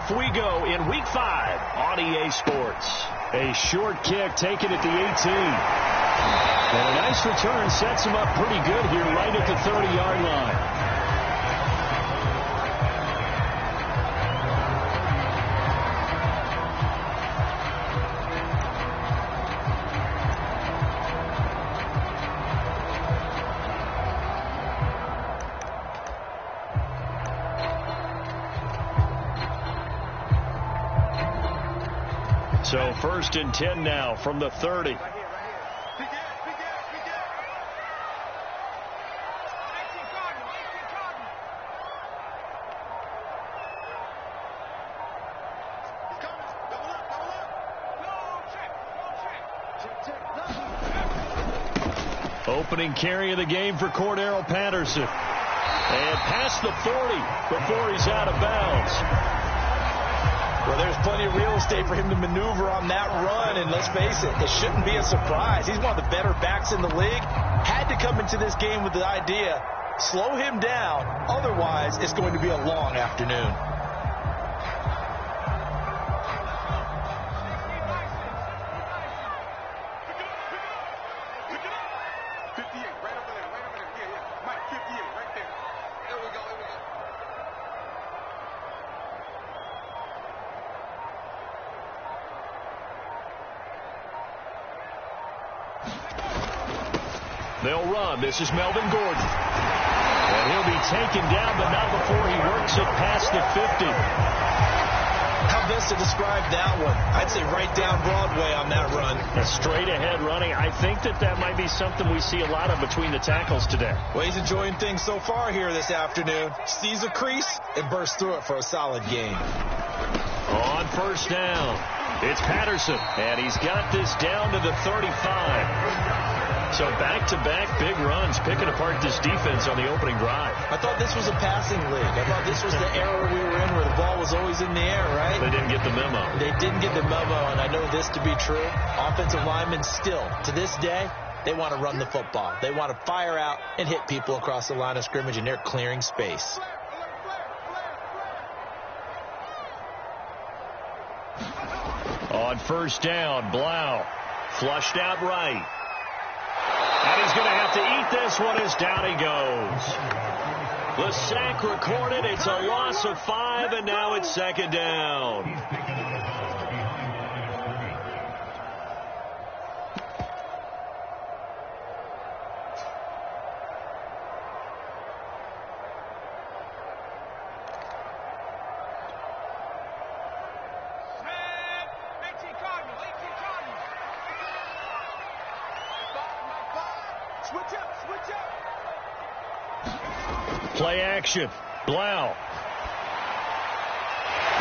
off we go in Week 5 on EA Sports. A short kick taken at the 18. And a nice return sets him up pretty good here right at the 30-yard line. So 1st and 10 now from the 30. Opening carry of the game for Cordero Patterson. And past the 40 before he's out of bounds. Well, there's plenty of real estate for him to maneuver on that run, and let's face it, it shouldn't be a surprise. He's one of the better backs in the league. Had to come into this game with the idea, slow him down, otherwise it's going to be a long afternoon. They'll run. This is Melvin Gordon. And he'll be taken down, but not before he works it past the 50. How best to describe that one? I'd say right down Broadway on that run. A straight ahead running. I think that might be something we see a lot of between the tackles today. Well, he's enjoying things so far here this afternoon. Sees a crease and bursts through it for a solid gain. On 1st down, it's Patterson. And he's got this down to the 35. So back-to-back big runs, picking apart this defense on the opening drive. I thought this was a passing league. I thought this was the era we were in where the ball was always in the air, right? They didn't get the memo. They didn't get the memo, and I know this to be true. Offensive linemen still, to this day, they want to run the football. They want to fire out and hit people across the line of scrimmage, and they're clearing space. On 1st down, Blau flushed out right. And he's going to have to eat this one as down he goes. The sack recorded. It's a loss of 5, and now it's 2nd down. Play action. Blau.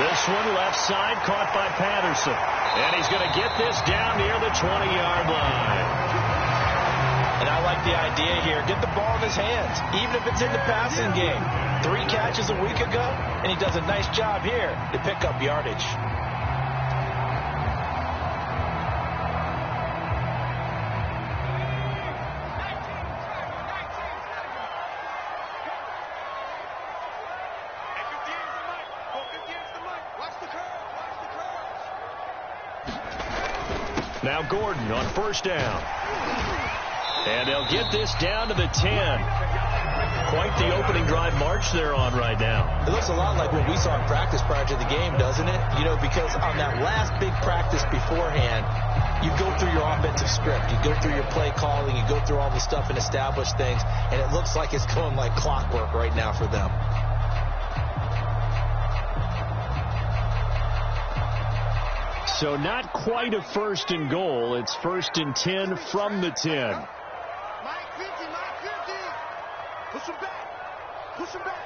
This one left side caught by Patterson. And he's going to get this down near the 20-yard line. And I like the idea here. Get the ball in his hands, even if it's in the passing game. 3 catches a week ago, and he does a nice job here to pick up yardage. Now Gordon on 1st down. And they'll get this down to the 10. Quite the opening drive march they're on right now. It looks a lot like what we saw in practice prior to the game, doesn't it? You know, because on that last big practice beforehand, you go through your offensive script. You go through your play calling. You go through all the stuff and establish things. And it looks like it's going like clockwork right now for them. So not quite a 1st and goal. It's 1st and 10 from the 10. Mike 50, Mike 50. Push him back. Push him back.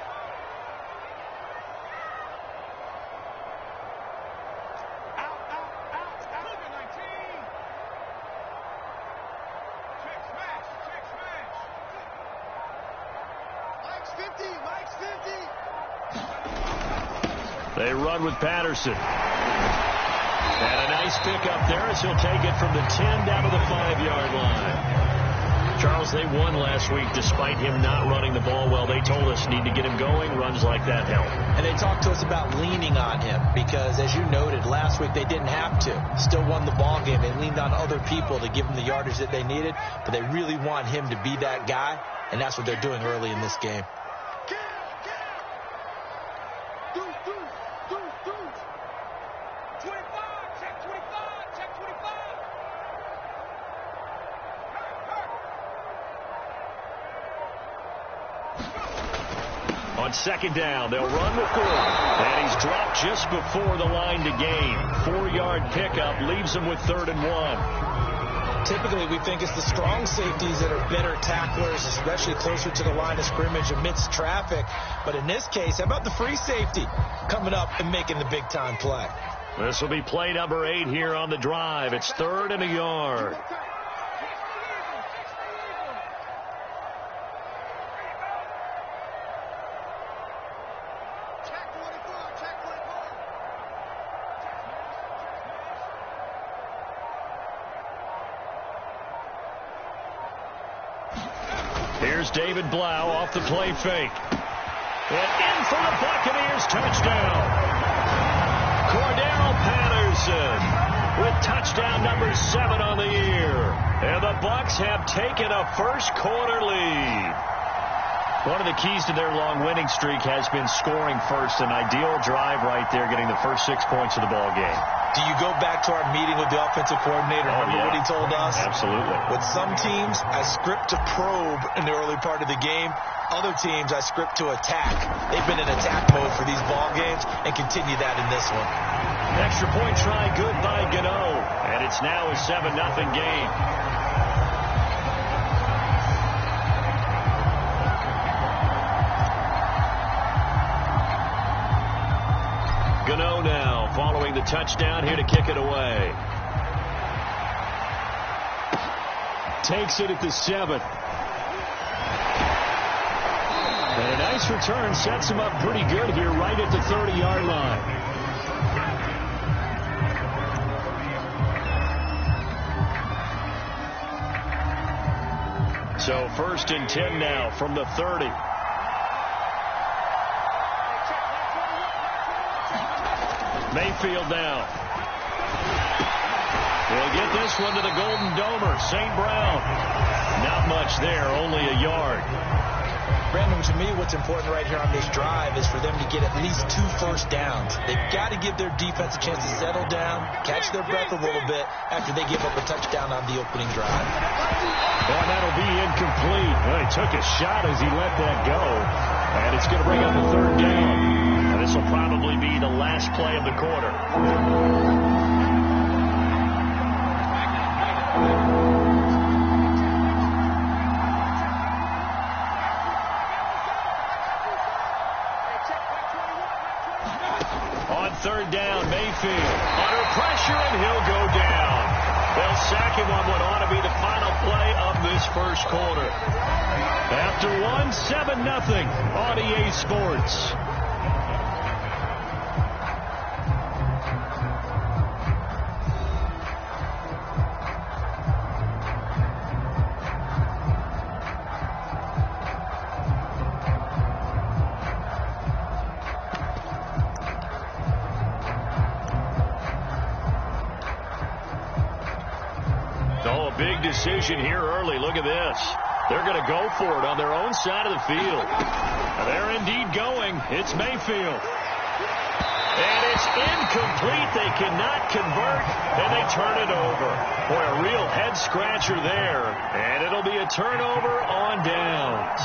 Out. 19. Check smash. Mike's 50. They run with Patterson. And a nice pickup there as he'll take it from the 10 down to the 5-yard line. Charles, they won last week despite him not running the ball well. They told us need to get him going. Runs like that help. And they talked to us about leaning on him because, as you noted, last week they didn't have to. Still won the ball game. They leaned on other people to give them the yardage that they needed, but they really want him to be that guy, and that's what they're doing early in this game. On second down, they'll run with Gordon. And he's dropped just before the line to gain. 4-yard pickup leaves him with 3rd and 1. Typically, we think it's the strong safeties that are better tacklers, especially closer to the line of scrimmage amidst traffic. But in this case, how about the free safety coming up and making the big-time play? This will be play number 8 here on the drive. It's 3rd and a yard. Here's David Blau off the play fake. And in for the Buccaneers touchdown. Cordero Patterson with touchdown number 7 on the year. And the Bucs have taken a first-quarter lead. One of the keys to their long winning streak has been scoring first. An ideal drive right there, getting the first 6 points of the ball game. Do you go back to our meeting with the offensive coordinator? Remember what he told us? Absolutely. With some teams, I script to probe in the early part of the game. Other teams, I script to attack. They've been in attack mode for these ball games and continue that in this one. Extra point try good by Gano. And it's now a 7-0 game. Gano now following the touchdown here to kick it away. Takes it at the 7. And a nice return sets him up pretty good here right at the 30-yard line. So 1st and 10 now from the 30. Mayfield now. We'll get this one to the Golden Domer. St. Brown. Not much there, only a yard. Brandon, to me, what's important right here on this drive is for them to get at least 2 first downs. They've got to give their defense a chance to settle down, catch their breath a little bit after they give up a touchdown on the opening drive. Well, that'll be incomplete. Well, he took a shot as he let that go. And it's going to bring up the 3rd down. And this will probably be the last play of the quarter. On 3rd down, Mayfield under pressure, and he'll go down. They'll sack him on what ought to be the final play of this first quarter. After 7-0 on EA Sports. Big decision here early. Look at this. They're going to go for it on their own side of the field. They're indeed going. It's Mayfield. And it's incomplete. They cannot convert, and they turn it over. Boy, a real head-scratcher there. And it'll be a turnover on downs.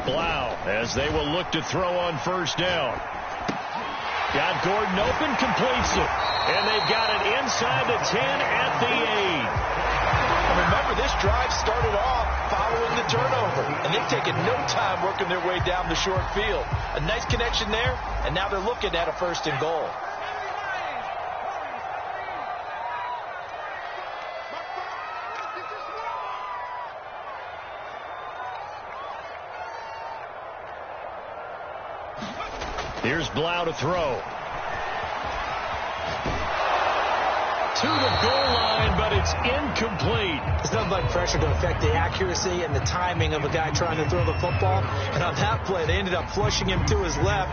Blau as they will look to throw on 1st down. Got Gordon open, completes it. And they've got it inside the 10 at the 8. remember, this drive started off following the turnover, and they've taken no time working their way down the short field. A nice connection there, and now they're looking at a 1st and goal. Here's Blau to throw. To the goal line, but it's incomplete. There's nothing like pressure to affect the accuracy and the timing of a guy trying to throw the football. And on that play, they ended up flushing him to his left,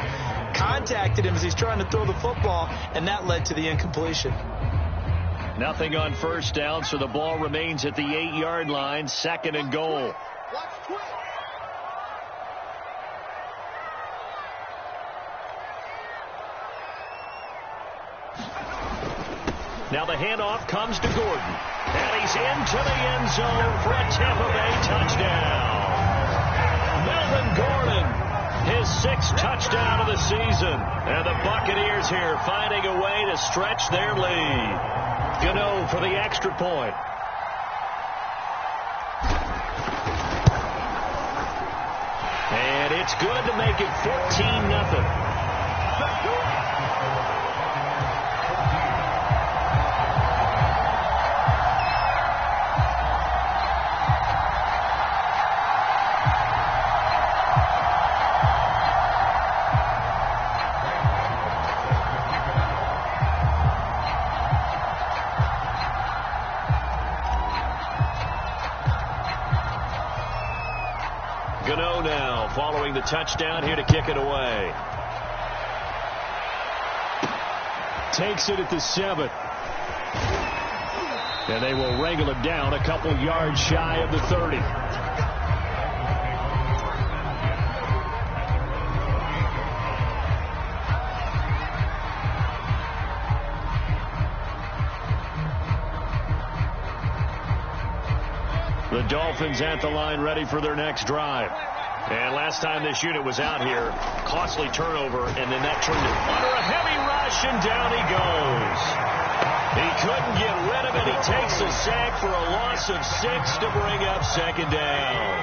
contacted him as he's trying to throw the football, and that led to the incompletion. Nothing on 1st down, so the ball remains at the 8-yard line, 2nd and goal. Now the handoff comes to Gordon. And he's into the end zone for a Tampa Bay touchdown. Melvin Gordon, his 6th touchdown of the season. And the Buccaneers here finding a way to stretch their lead. Gano for the extra point. And it's good to make it 14-0. Gano now following the touchdown here to kick it away. Takes it at the 7. And they will wrangle it down a couple yards shy of the 30. The Dolphins at the line ready for their next drive. And last time this unit was out here, costly turnover, and then that turned it under a heavy rush, and down he goes. He couldn't get rid of it. He takes a sack for a loss of 6 to bring up 2nd down.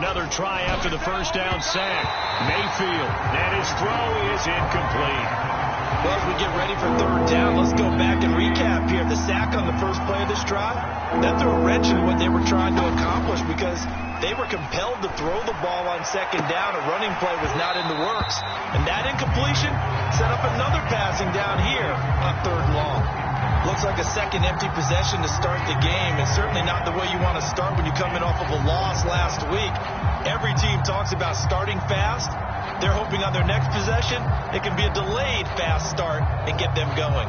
Another try after the 1st down sack. Mayfield, and his throw is incomplete. Well, as we get ready for 3rd down, let's go back and recap here. The sack on the first play of this drive, that threw a wrench in what they were trying to accomplish because they were compelled to throw the ball on 2nd down. A running play was not in the works. And that incompletion set up another passing down here on 3rd long. Looks like a second empty possession to start the game, and certainly not the way you want to start when you're coming off of a loss last week. Every team talks about starting fast. They're hoping on their next possession, it can be a delayed fast start and get them going.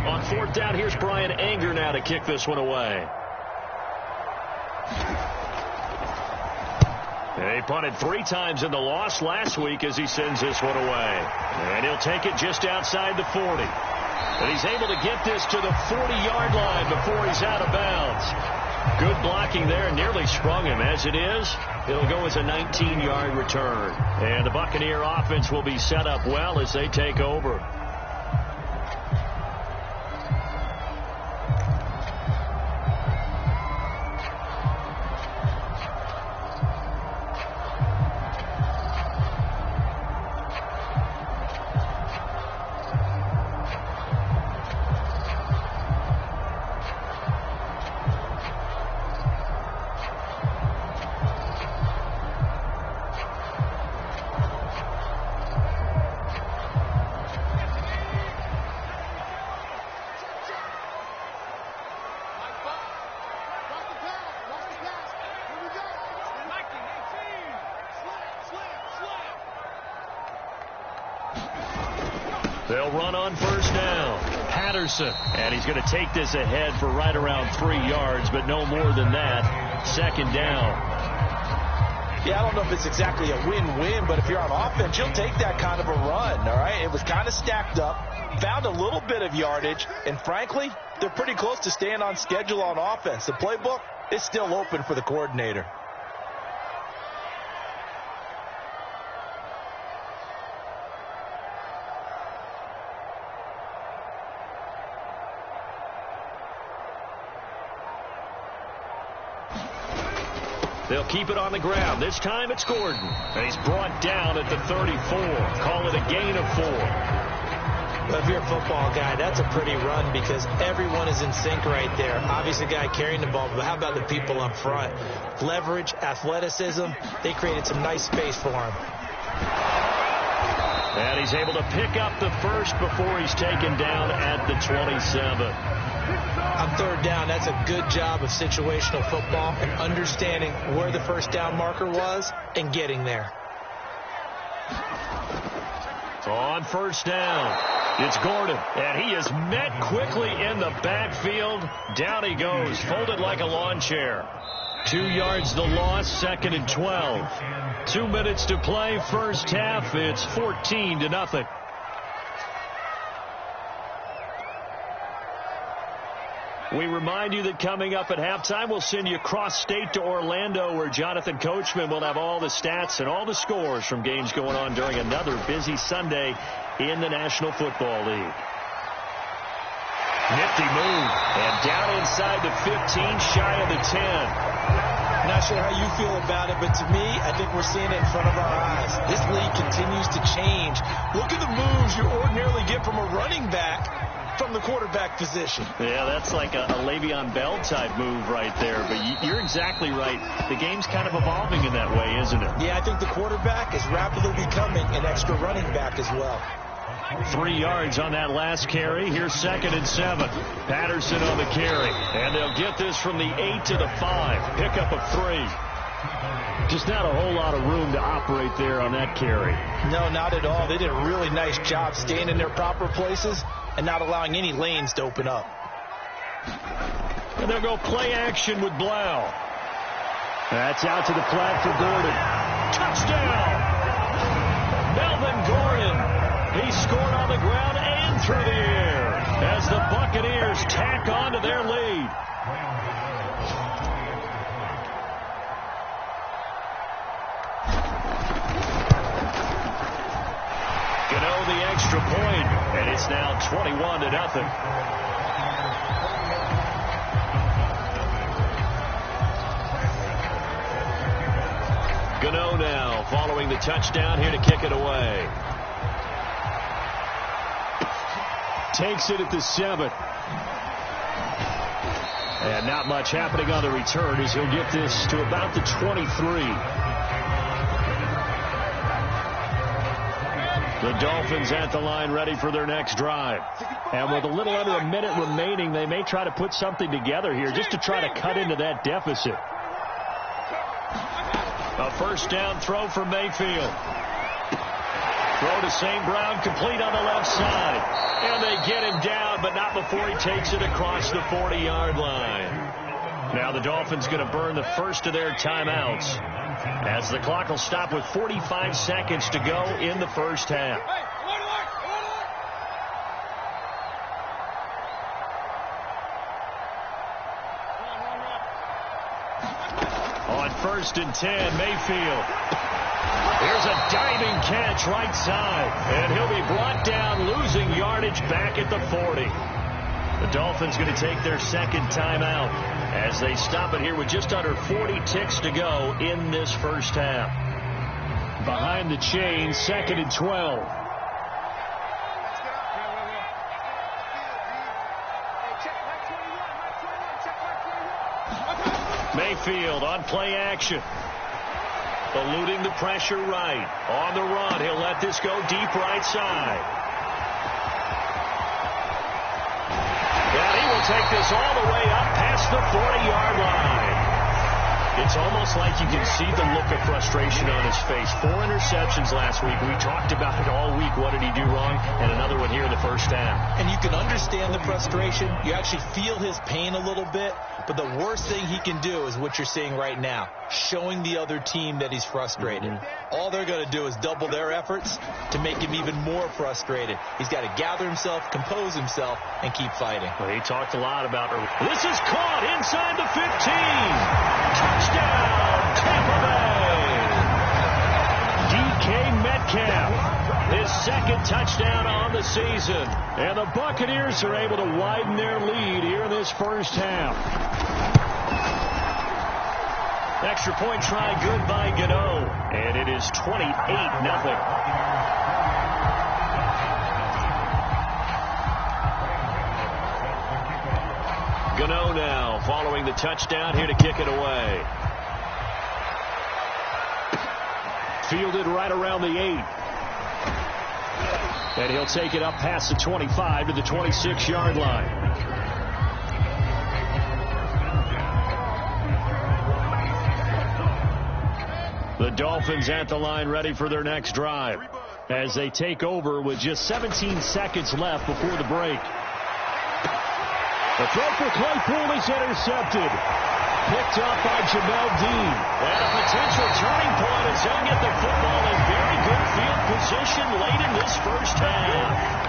On 4th down, here's Brian Anger now to kick this one away. He punted 3 times in the loss last week as he sends this one away. And he'll take it just outside the 40. And he's able to get this to the 40-yard line before he's out of bounds. Good blocking there, nearly sprung him. As it is, it'll go as a 19-yard return. And the Buccaneer offense will be set up well as they take over. They'll run on 1st down. Patterson. And he's going to take this ahead for right around 3 yards, but no more than that. 2nd down. Yeah, I don't know if it's exactly a win-win, but if you're on offense, you'll take that kind of a run, all right? It was kind of stacked up, found a little bit of yardage, and frankly, they're pretty close to staying on schedule on offense. The playbook is still open for the coordinator. They'll keep it on the ground. This time it's Gordon. And he's brought down at the 34. Call it a gain of 4. Well, if you're a football guy, that's a pretty run because everyone is in sync right there. Obviously, the guy carrying the ball, but how about the people up front? Leverage, athleticism, they created some nice space for him. And he's able to pick up the first before he's taken down at the 27. On third down, that's a good job of situational football and understanding where the first down marker was and getting there. On first down, it's Gordon, and he is met quickly in the backfield. Down he goes, folded like a lawn chair. 2 yards the loss, 2nd and 12. 2 minutes to play, first half. It's 14-0. We remind you that coming up at halftime, we'll send you cross-state to Orlando, where Jonathan Coachman will have all the stats and all the scores from games going on during another busy Sunday in the National Football League. Nifty move, and down inside the 15, shy of the 10. Not sure how you feel about it, but to me, I think we're seeing it in front of our eyes. This league continues to change. Look at the moves you ordinarily get from a running back from the quarterback position. Yeah, that's like a Le'Veon Bell type move right there, but you're exactly right. The game's kind of evolving in that way, isn't it? Yeah, I think the quarterback is rapidly becoming an extra running back as well. 3 yards on that last carry. Here's 2nd and 7. Patterson on the carry, and they'll get this from the 8 to the 5. Pickup of 3. Just not a whole lot of room to operate there on that carry. No, not at all. They did a really nice job staying in their proper places and not allowing any lanes to open up. And they'll go play action with Blau. That's out to the flat for Gordon. Touchdown! Melvin Gordon. He scored on the ground and through the air as the Buccaneers tack on to their lead. Gano the extra point, and it's now 21-0. Gano now following the touchdown here to kick it away. Takes it at the 7. And not much happening on the return as he'll get this to about the 23. The Dolphins at the line ready for their next drive. And with a little under a minute remaining, they may try to put something together here just to try to cut into that deficit. A first down throw for Mayfield. Throw to St. Brown, complete on the left side. And they get him down, but not before he takes it across the 40-yard line. Now the Dolphins going to burn the first of their timeouts, as the clock will stop with 45 seconds to go in the first half. On 1st and 10, Mayfield. Here's a diving catch right side, and he'll be brought down, losing yardage back at the 40. The Dolphins going to take their second timeout as they stop it here with just under 40 ticks to go in this first half. Behind the chain, 2nd and 12. Mayfield on play action. Eluding the pressure right. On the run, he'll let this go deep right side. And he will take this all the way up past the 40-yard line. It's almost like you can see the look of frustration on his face. 4 interceptions last week. We talked about it all week. What did he do wrong? And another one here in the first half. And you can understand the frustration. You actually feel his pain a little bit. But the worst thing he can do is what you're seeing right now, showing the other team that he's frustrated. All they're going to do is double their efforts to make him even more frustrated. He's got to gather himself, compose himself, and keep fighting. Well, he talked a lot about her. This is caught inside the 15. Touchdown, Tampa Bay. DK Metcalf, his second touchdown on the season. And the Buccaneers are able to widen their lead here in this first half. Extra point try good by Gano. And it is 28-0. Gano now following the touchdown here to kick it away. Fielded right around the 8. And he'll take it up past the 25 to the 26-yard line. The Dolphins at the line ready for their next drive as they take over with just 17 seconds left before the break. The throw for Claypool is intercepted. Picked up by Jamel Dean. And a potential turning point as he'll get the football in very good field position late in this first half.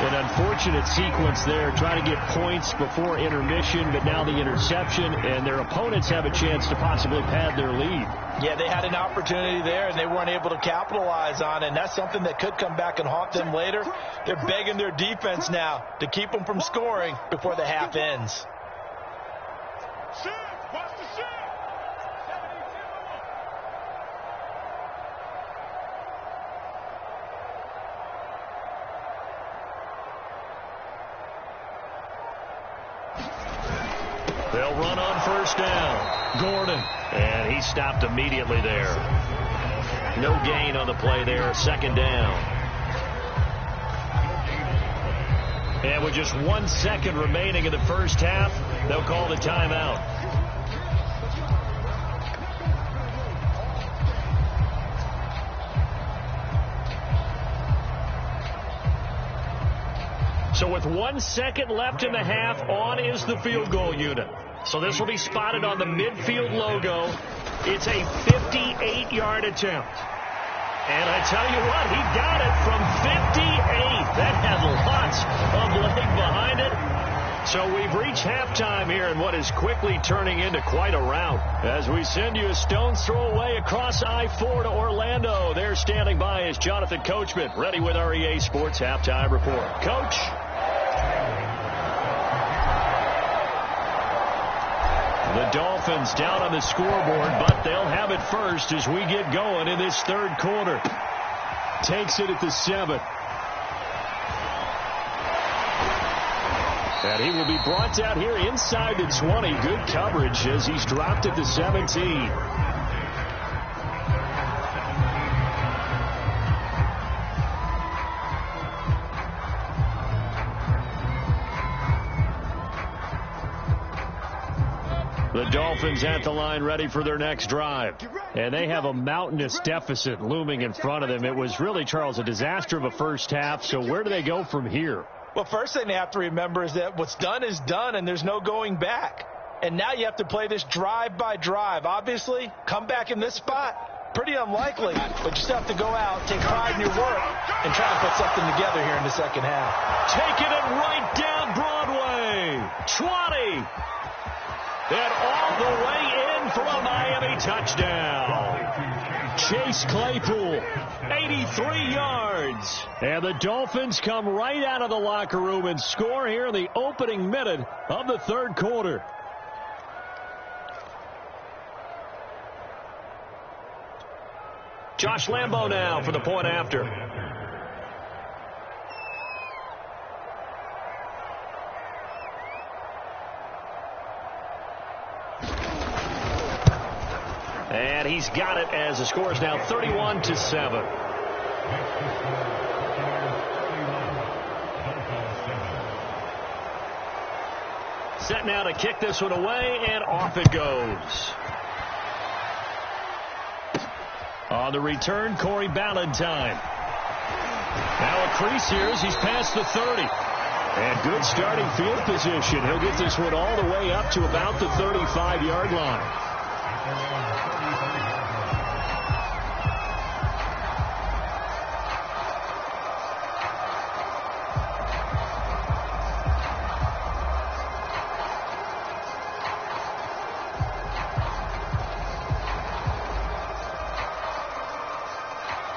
An unfortunate sequence there, trying to get points before intermission, but now the interception, and their opponents have a chance to possibly pad their lead. Yeah, they had an opportunity there, and they weren't able to capitalize on it, and that's something that could come back and haunt them later. They're begging their defense now to keep them from scoring before the half ends. Watch the shit. They'll run on first down. Gordon. And he stopped immediately there. No gain on the play there. Second down. And with just 1 second remaining in the first half, they'll call the timeout. So with 1 second left in the half, on is the field goal unit. So this will be spotted on the midfield logo. It's a 58-yard attempt. And I tell you what, he got it from 58. That had lots of leg behind it. So we've reached halftime here in what is quickly turning into quite a rout. As we send you a stone's throw away across I-4 to Orlando. There standing by is Jonathan Coachman, ready with our EA Sports Halftime Report. Coach. The Dolphins down on the scoreboard, but they'll have it first as we get going in this third quarter. Takes it at the 7. And he will be brought down here inside the 20. Good coverage as he's dropped at the 17. The Dolphins at the line ready for their next drive. And they have a mountainous deficit looming in front of them. It was really, Charles, a disaster of a first half. So where do they go from here? Well, first thing they have to remember is that what's done is done, and there's no going back. And now you have to play this drive by drive. Obviously, come back in this spot, pretty unlikely. But you still have to go out, take pride in your work, and try to put something together here in the second half. Taking it right down Broadway. 20. And all the way in for a Miami touchdown. Chase Claypool, 83 yards. And the Dolphins come right out of the locker room and score here in the opening minute of the third quarter. Josh Lambo now for the point after. And he's got it as the score is now 31-7. Set now to kick this one away, and off it goes. On the return, Corey Ballantyne. Now a crease here as he's past the 30. And good starting field position. He'll get this one all the way up to about the 35-yard line.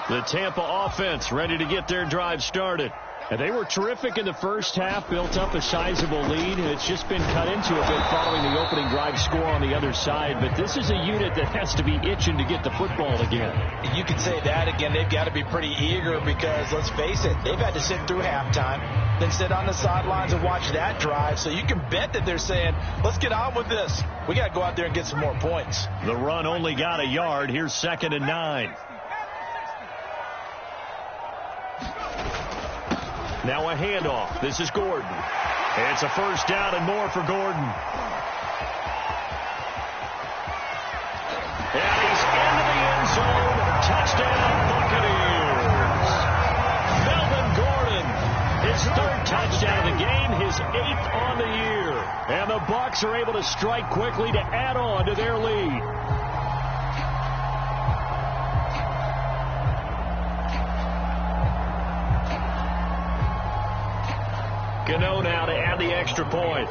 The Tampa offense ready to get their drive started. And they were terrific in the first half, built up a sizable lead. It's just been cut into a bit following the opening drive score on the other side. But this is a unit that has to be itching to get the football again. You could say that again. They've got to be pretty eager because, let's face it, they've had to sit through halftime, then sit on the sidelines and watch that drive. So you can bet that they're saying, let's get on with this. We got to go out there and get some more points. The run only got a yard. Here's 2nd and 9. Now a handoff. This is Gordon. It's a first down and more for Gordon. And he's into the end zone. Touchdown, Buccaneers. Melvin Gordon, his 3rd touchdown of the game, his 8th on the year. And the Bucs are able to strike quickly to add on to their lead. Gano now to add the extra point.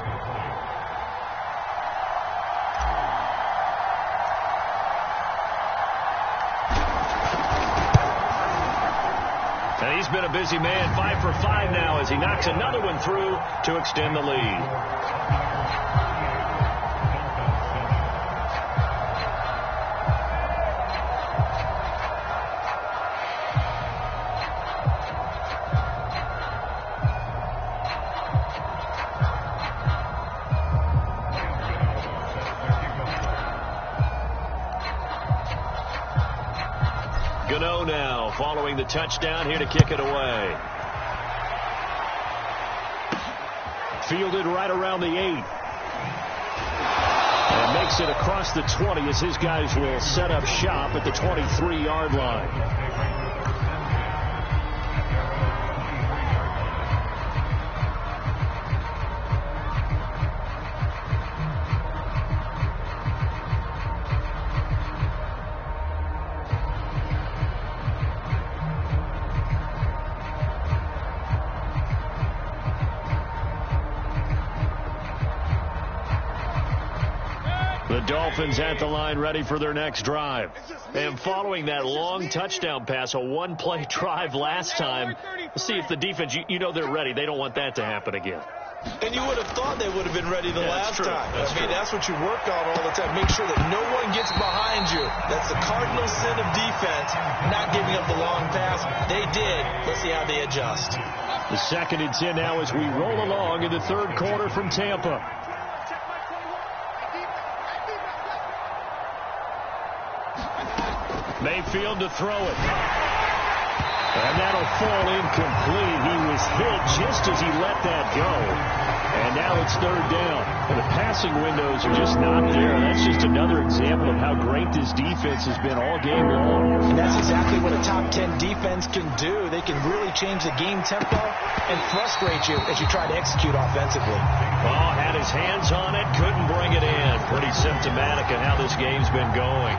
And he's been a busy man, 5 for 5 now as he knocks another one through to extend the lead. Gano now following the touchdown here to kick it away. Fielded right around the 8. And makes it across the 20 as his guys will set up shop at the 23-yard line. The Dolphins at the line ready for their next drive. And following that long touchdown pass, a one-play drive last time, let's see if the defense, you know they're ready. They don't want that to happen again. And you would have thought they would have been ready the last time. That's what you work on all the time. Make sure that no one gets behind you. That's the cardinal sin of defense, not giving up the long pass. They did. Let's see how they adjust. The 2nd and 10 now as we roll along in the 3rd quarter from Tampa. Mayfield to throw it. And that'll fall incomplete. He was hit just as he let that go. And now it's 3rd down. And the passing windows are just not there. That's just another example of how great this defense has been all game long. And that's exactly what a top 10 defense can do. They can really change the game tempo and frustrate you as you try to execute offensively. Oh, had his hands on it, couldn't bring it in. Pretty symptomatic of how this game's been going.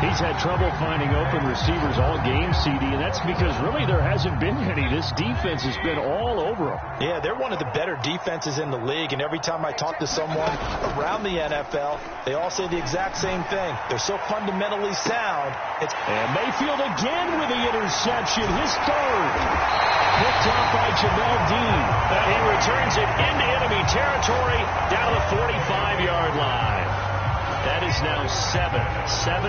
He's had trouble finding open receivers all game, CD, and that's because really there hasn't been any. This defense has been all over them. Yeah, they're one of the better defenses in the league, and every time I talk to someone around the NFL, they all say the exact same thing. They're so fundamentally sound. And Mayfield again with the interception, his 3rd. Picked off by Jamel Dean. He returns it into enemy territory down to the 45-yard line. That is now 7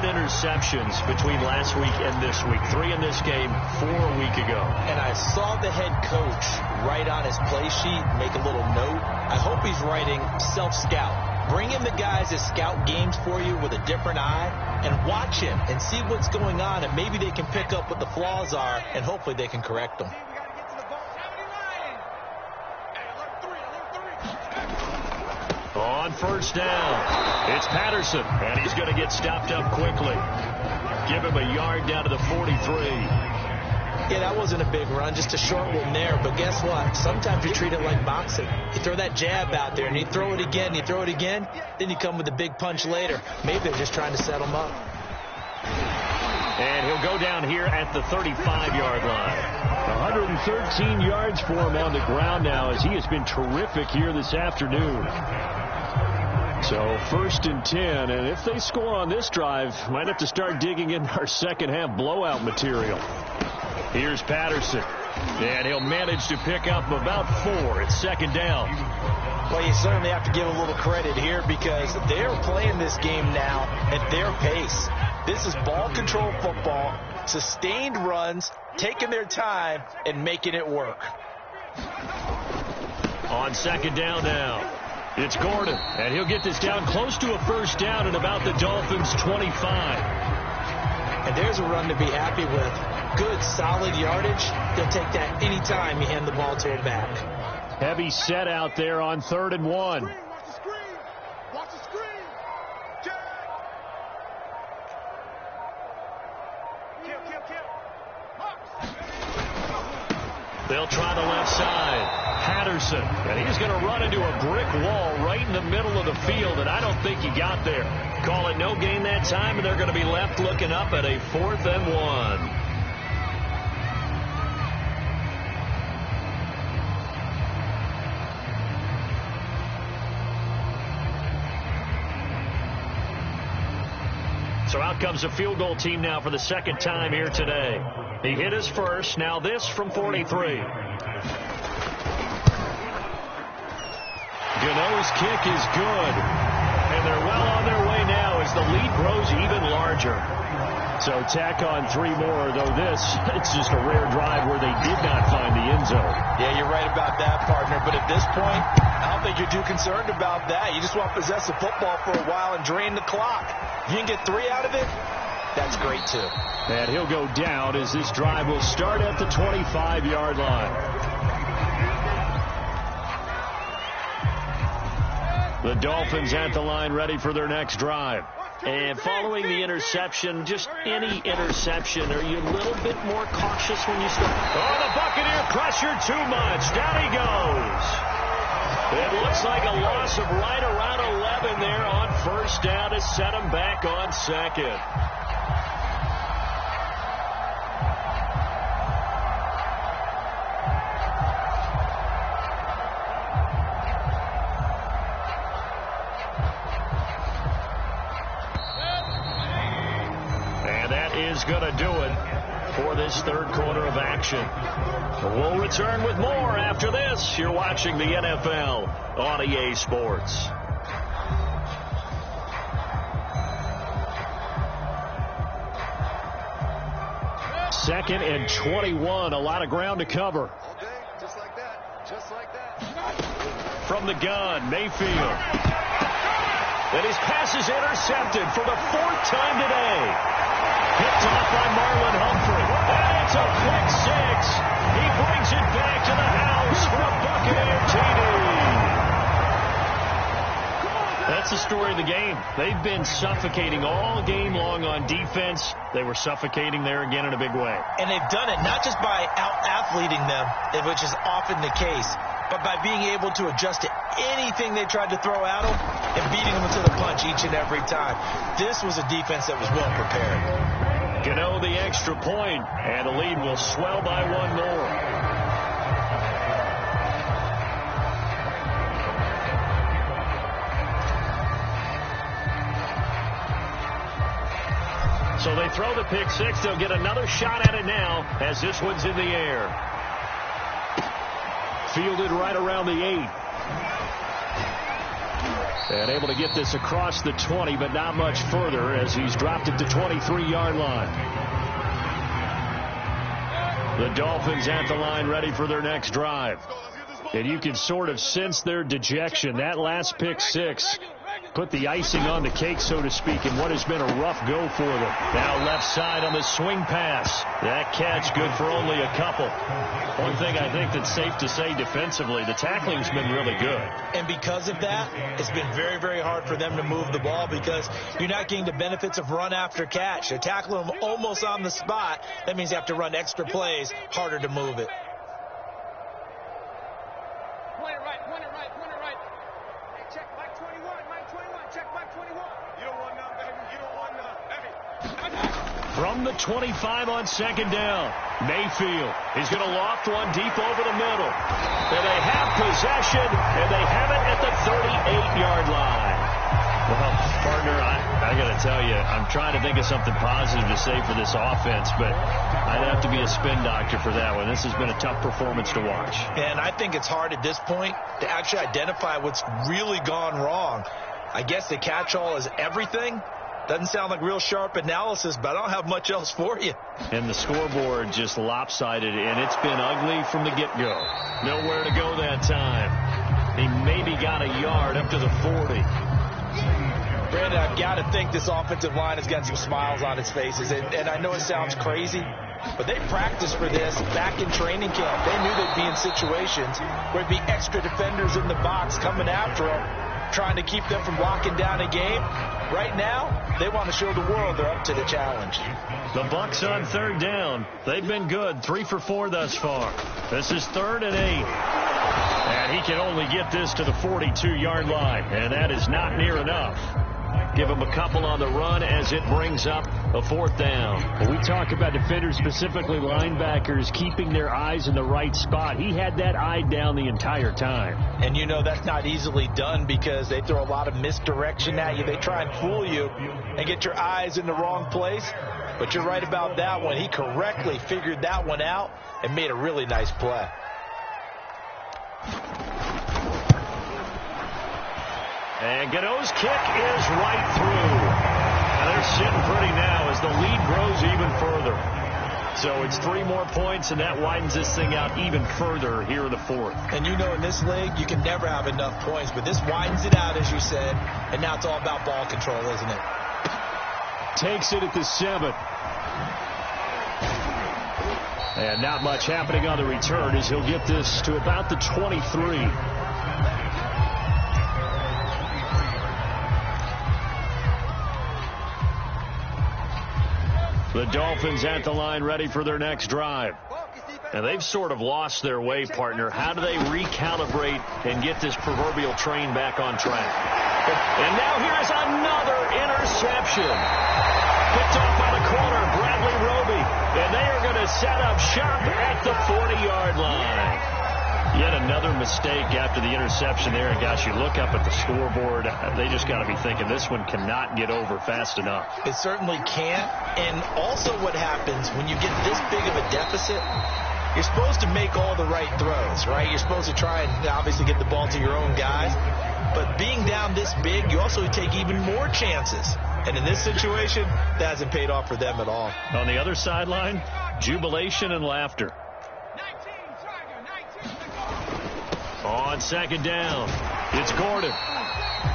interceptions between last week and this week. 3 in this game, 4 a week ago. And I saw the head coach write on his play sheet, make a little note. I hope he's writing self-scout. Bring in the guys that scout games for you with a different eye and watch him and see what's going on, and maybe they can pick up what the flaws are, and hopefully they can correct them. On 1st down, it's Patterson, and he's going to get stopped up quickly. Give him a yard down to the 43. Yeah, that wasn't a big run, just a short one there. But guess what? Sometimes you treat it like boxing. You throw that jab out there, and you throw it again, you throw it again, then you come with a big punch later. Maybe they're just trying to set him up. And he'll go down here at the 35-yard line. 113 yards for him on the ground now, as he has been terrific here this afternoon. So 1st and 10, and if they score on this drive, might have to start digging in our second-half blowout material. Here's Patterson, and he'll manage to pick up about 4. It's 2nd down. Well, you certainly have to give a little credit here because they're playing this game now at their pace. This is ball control football, sustained runs, taking their time, and making it work. On 2nd down now. It's Gordon, and he'll get this down close to a 1st down at about the Dolphins' 25. And there's a run to be happy with. Good, solid yardage. They'll take that any time you hand the ball to him back. Heavy set out there on 3rd and 1. Watch the screen. Watch the screen. They'll try the left side. Patterson, and he's going to run into a brick wall right in the middle of the field, and I don't think he got there. Call it no gain that time, and they're going to be left looking up at a 4th and 1. So out comes a field goal team now for the 2nd time here today. He hit his first. Now this from 43. Gano's kick is good. And they're well on their way now as the lead grows even larger. So tack on 3 more, though this, it's just a rare drive where they did not find the end zone. Yeah, you're right about that, partner. But at this point, I don't think you're too concerned about that. You just want to possess the football for a while and drain the clock. If you can get 3 out of it, that's great, too. And he'll go down as this drive will start at the 25-yard line. The Dolphins at the line ready for their next drive. And following the interception, just any interception, are you a little bit more cautious when you start? Oh, the Buccaneer pressure too much. Down he goes. It looks like a loss of right around 11 there on 1st down to set him back on 2nd. Going to do it for this 3rd quarter of action. We'll return with more after this. You're watching the NFL on EA Sports. Second and 21. A lot of ground to cover. All day, just like that. Just like that. From the gun, Mayfield. And his pass is intercepted for the 4th time today. Picked off by Marlon Humphrey. And it's a quick 6. He brings it back to the house for a Buccaneer TD. That's the story of the game. They've been suffocating all game long on defense. They were suffocating there again in a big way. And they've done it not just by out-athleting them, which is often the case, but by being able to adjust to anything they tried to throw at them and beating them to the punch each and every time. This was a defense that was well prepared. Gano the extra point, and the lead will swell by 1 more. So they throw the pick 6. They'll get another shot at it now as this one's in the air. Fielded right around the 8. And able to get this across the 20, but not much further as he's dropped it to 23-yard line. The Dolphins at the line ready for their next drive. And you can sort of sense their dejection. That last pick 6 put the icing on the cake, so to speak, in what has been a rough go for them. Now left side on the swing pass. That catch good for only a couple. One thing I think that's safe to say defensively, the tackling's been really good. And because of that, it's been very, very hard for them to move the ball because you're not getting the benefits of run after catch. They're tackling them almost on the spot. That means you have to run extra plays, harder to move it. Point it right. Hey, check Mike 21. Check Mike 21. You don't want none, baby. You don't want none. Hey. From the 25 on second down, Mayfield is going to loft one deep over the middle. And they have possession, and they have it at the 38-yard line. Well, partner, I got to tell you, I'm trying to think of something positive to say for this offense, but I'd have to be a spin doctor for that one. This has been a tough performance to watch. And I think it's hard at this point to actually identify what's really gone wrong. I guess the catch-all is everything. Doesn't sound like real sharp analysis, but I don't have much else for you. And the scoreboard just lopsided, and it's been ugly from the get-go. Nowhere to go that time. He maybe got a yard up to the 40. Brandon, I've got to think this offensive line has got some smiles on its faces. And I know it sounds crazy, but they practiced for this back in training camp. They knew they'd be in situations where there'd be extra defenders in the box coming after them, trying to keep them from locking down a game. Right now, they want to show the world they're up to the challenge. The Bucs on third down. They've been good, 3 for 4 thus far. This is 3rd and 8. And he can only get this to the 42-yard line, and that is not near enough. Give him a couple on the run as it brings up a 4th down. When we talk about defenders, specifically linebackers, keeping their eyes in the right spot. He had that eye down the entire time. And you know that's not easily done because they throw a lot of misdirection at you. They try and fool you and get your eyes in the wrong place. But you're right about that one. He correctly figured that one out and made a really nice play. And Gano's kick is right through. And they're sitting pretty now as the lead grows even further. So it's 3 more points, and that widens this thing out even further here in the 4th. And you know in this league, you can never have enough points, but this widens it out, as you said, and now it's all about ball control, isn't it? Takes it at the 7. And not much happening on the return as he'll get this to about the 23. The Dolphins at the line ready for their next drive. And they've sort of lost their way, partner. How do they recalibrate and get this proverbial train back on track? And now here's another interception. Picked off by the corner, Bradley Roby. And they are going to set up shop at the 40-yard line. Yet another mistake after the interception there. And gosh, you look up at the scoreboard, they just got to be thinking this one cannot get over fast enough. It certainly can't. And also what happens when you get this big of a deficit, you're supposed to make all the right throws, right? You're supposed to try and obviously get the ball to your own guys. But being down this big, you also take even more chances. And in this situation, that hasn't paid off for them at all. On the other sideline, jubilation and laughter. On second down, it's Gordon.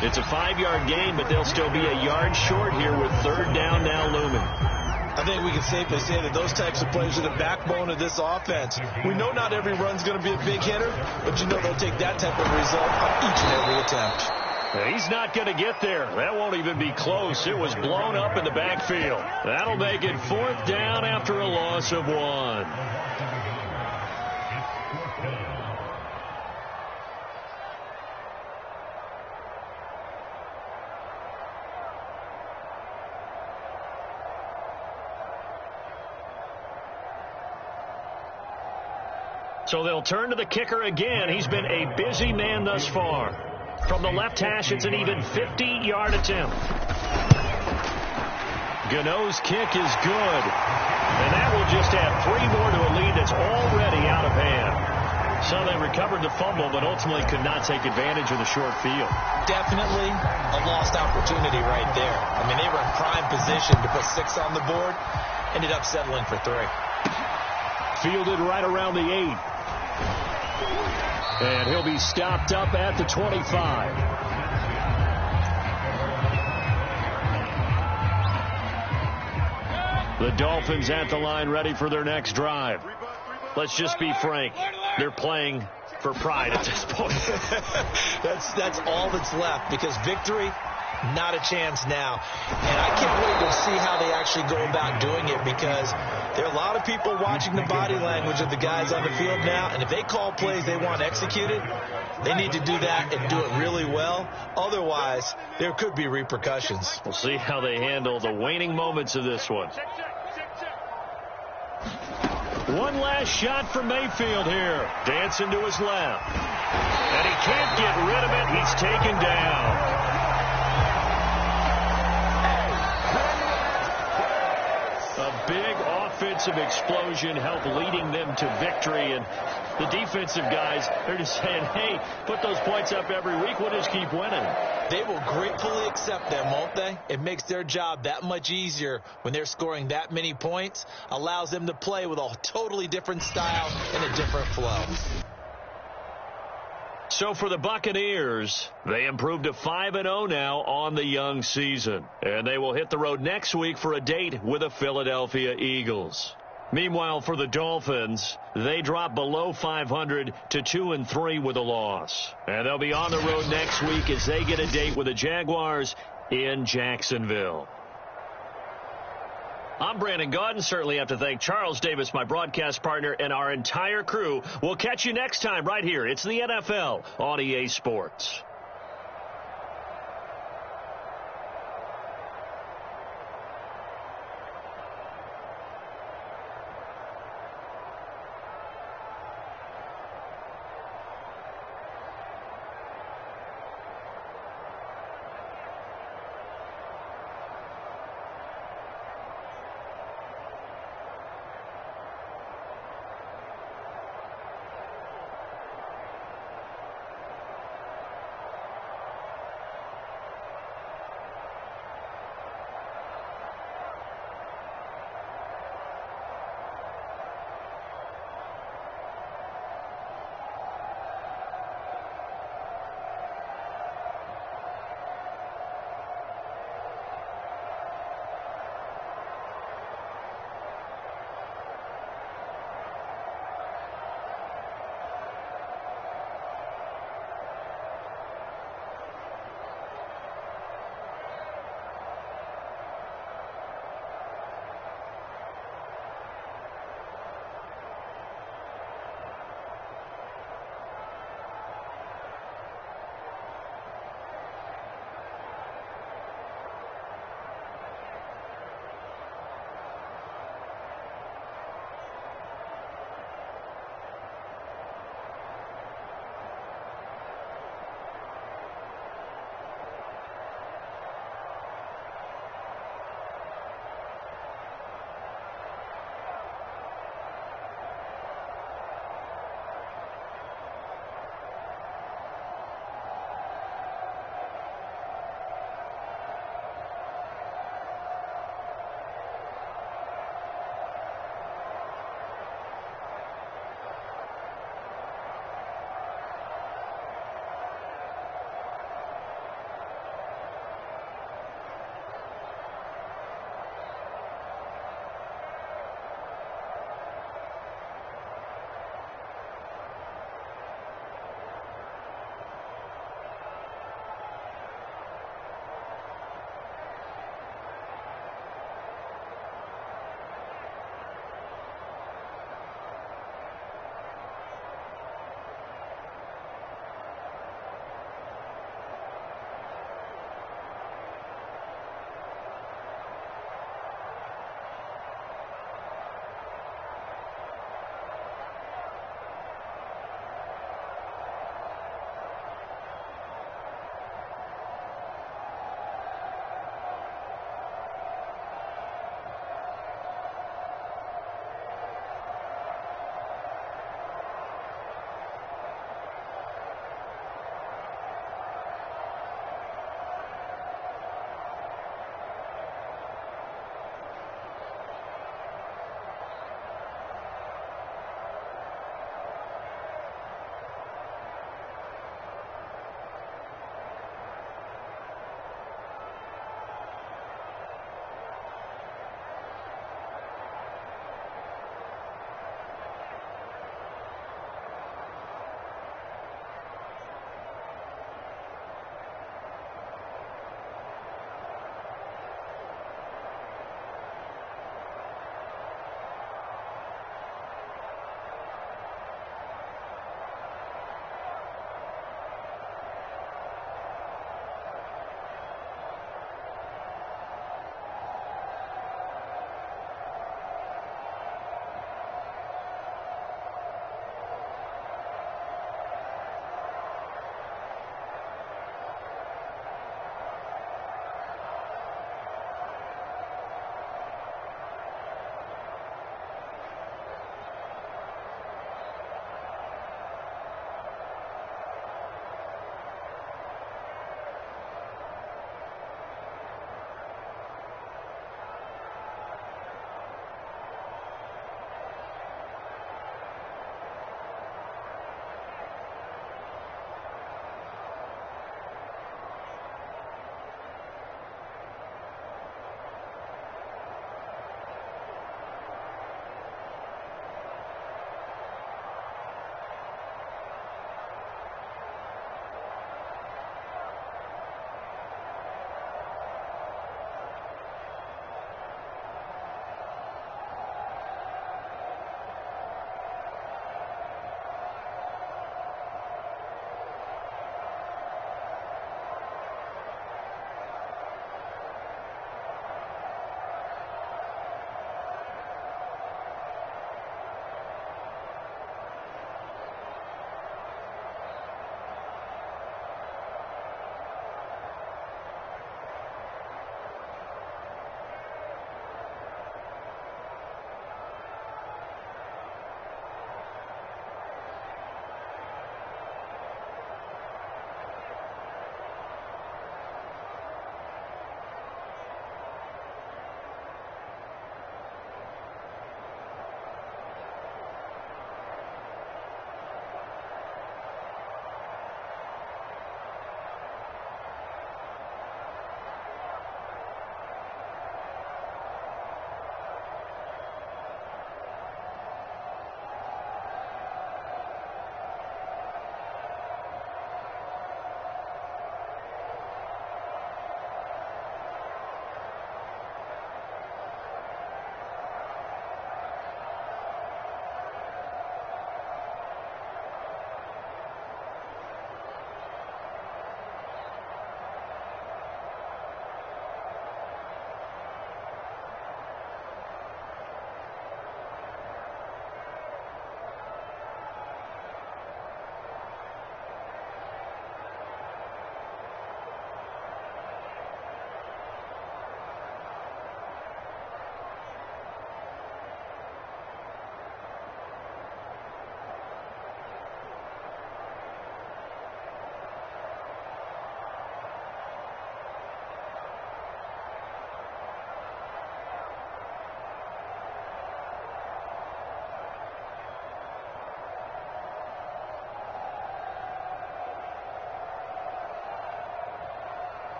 It's a 5-yard gain, but they'll still be a yard short here with 3rd down now looming. I think we can safely say that those types of plays are the backbone of this offense. We know not every run's going to be a big hitter, but you know they'll take that type of result on each and every attempt. He's not going to get there. That won't even be close. It was blown up in the backfield. That'll make it 4th down after a loss of 1. So they'll turn to the kicker again. He's been a busy man thus far. From the left hash, it's an even 50-yard attempt. Gano's kick is good. And that will just add 3 more to a lead that's already out of hand. So they recovered the fumble, but ultimately could not take advantage of the short field. Definitely a lost opportunity right there. I mean, they were in prime position to put 6 on the board. Ended up settling for 3. Fielded right around the 8. And he'll be stopped up at the 25. The Dolphins at the line, ready for their next drive. Let's just be frank. They're playing for pride at this point. That's all that's left, because victory, not a chance now. And I can't wait to see how they actually go about doing it, because there are a lot of people watching the body language of the guys on the field now, and if they call plays they want executed, they need to do that and do it really well. Otherwise, there could be repercussions. We'll see how they handle the waning moments of this one. One last shot for Mayfield here. Dancing to his left. And he can't get rid of it. He's taken down. A big offensive explosion helped leading them to victory. And the defensive guys, they're just saying, hey, put those points up every week. We'll just keep winning. They will gratefully accept them, won't they? It makes their job that much easier when they're scoring that many points. Allows them to play with a totally different style and a different flow. So for the Buccaneers, they improved to 5-0 now on the young season. And they will hit the road next week for a date with the Philadelphia Eagles. Meanwhile, for the Dolphins, they drop below 500 to 2-3 with a loss. And they'll be on the road next week as they get a date with the Jaguars in Jacksonville. I'm Brandon Gaudin. Certainly have to thank Charles Davis, my broadcast partner, and our entire crew. We'll catch you next time right here. It's the NFL on EA Sports.